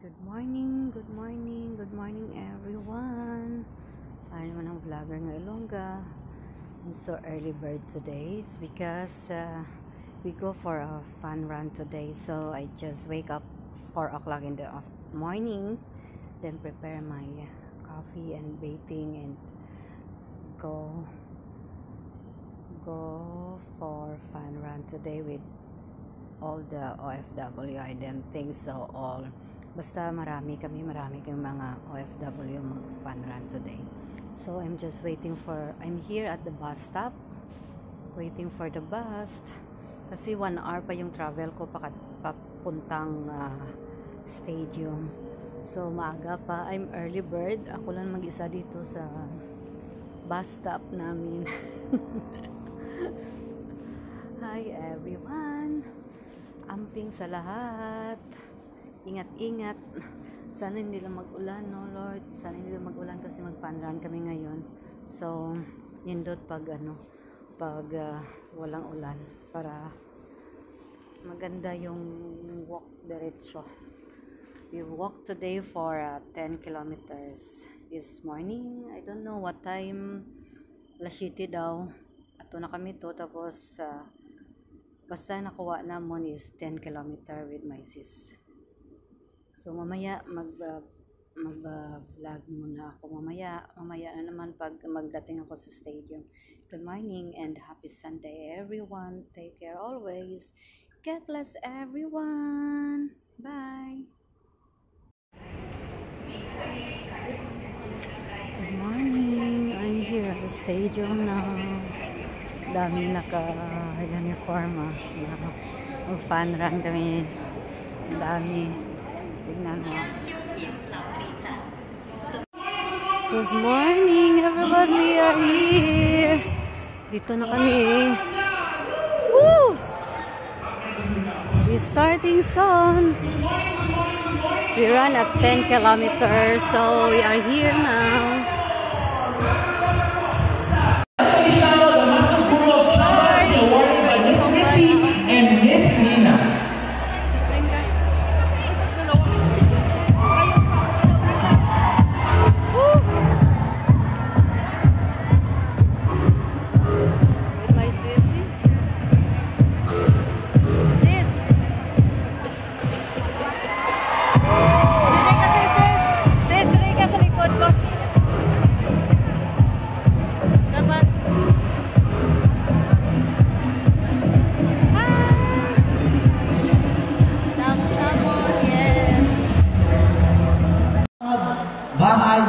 Good morning, good morning, good morning everyone. Ano naman ang vlogger ng Ilongga. I'm so early bird today because we go for a fun run today. So I just wake up 4 o'clock in the morning, then prepare my coffee and bathing and go for fun run today with all the OFW. I didn't think so all. Basta marami kami mga OFW mag-fun run today. So I'm just I'm here at the bus stop, waiting for the bus. Kasi 1 hour pa yung travel ko papuntang stadium. So maaga pa, I'm early bird. Ako lang mag-isa dito sa bus stop namin. Hi everyone! Amping sa lahat. Ingat-ingat. Sana hindi lang mag-ulan, no Lord. Sana hindi lang mag-ulan kasi mag-fun run kami ngayon. So, nindot pag walang ulan para maganda yung walk diretso. We walk today for 10 kilometers this morning. I don't know what time. Alas 7 daw. Ato na kami to. Tapos, basta nakuha namon is 10 kilometer with my sis. So mamaya mag-vlog muna ako mamaya na naman pag magdating ako sa stadium. Good morning and happy Sunday everyone. Take care always. God bless everyone. Bye. Good morning. I'm here at the stadium now. Daming naka-uniform mag-fun run kami. Dami. Tignan mo. Good morning everyone, we are here. Dito na kami. Woo! We're starting soon. We run at 10 kilometers, so we are here now.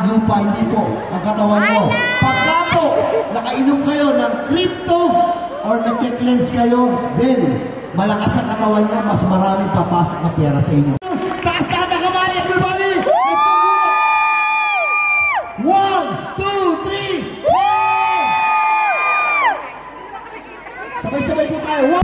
Lupa, hindi po ang katawan nyo. Pagka po nakainom kayo ng crypto or nag-cleanse kayo, then malakas ang katawan nyo, mas maraming papasok na pera sa inyo. Taas ka na kamay, everybody! 1, 2, 3! Sabay-sabay po tayo.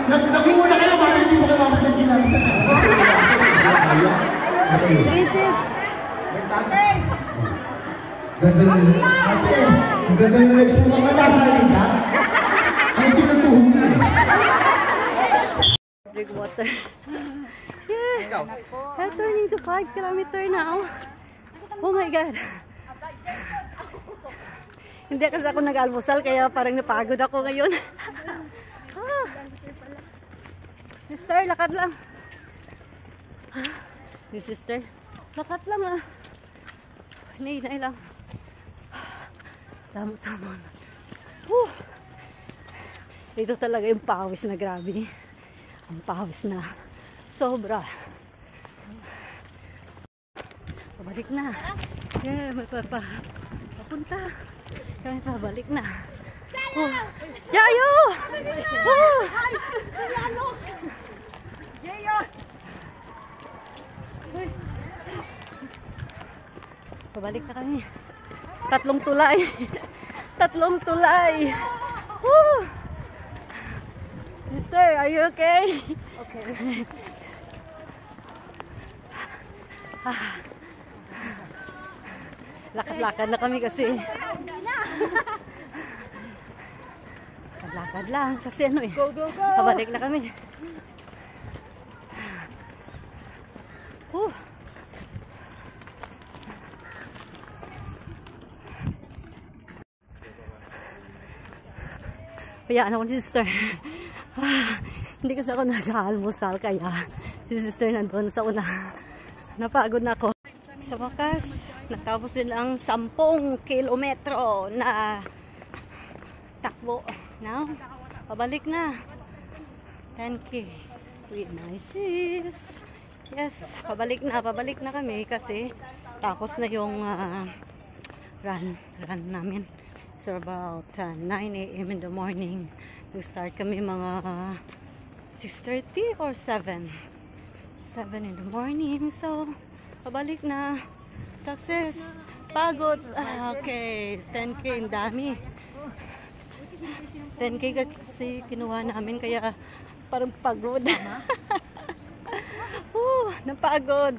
Nakuha na kayo, bakit hindi mo kayo mamatay ginamit sa Princess! Ganda ng ate, ang ganda ng legs mo mga nasalit ha? Ay, tinatuhog na eh. Drink water. Yeah! I'm turning to 5 kilometers now. Oh my God! Hindi kasi ako nag-almusal kaya parang napagod ako ngayon. Ah. Sister, lakad lang. Yung sister, lakad lang ah. Hinay lang. Damo-samon. Ito talaga yung pawis na grabe. Ang pawis na sobra. Pabalik na. Yeah, may papunta. Kami pabalik na. Oh. Yayo! Oh! Pabalik na kami. 3 tulay. 3 tulay. Woo! Mister, are you okay? Okay. Lakad-lakad na kami kasi. Lakad lang kasi ano eh. Go, go, go! Pabalik na kami. Kaya ano ko si sister. Hindi kasi ako nag-almusal kaya si sister nandun sa una. Napagod na ako. Sa wakas, natapos din ang 10 kilometro na takbo. Now, pabalik na. 10K. With my sis. Yes, pabalik na kami kasi tapos na yung run namin. So about 9 AM in the morning. Nag-start kami mga 6:30 or 7. 7 in the morning. So, pabalik na. Success. Pagod. Okay. 10K. Ang dami. 10K kasi kinuha namin kaya parang pagod. Napagod.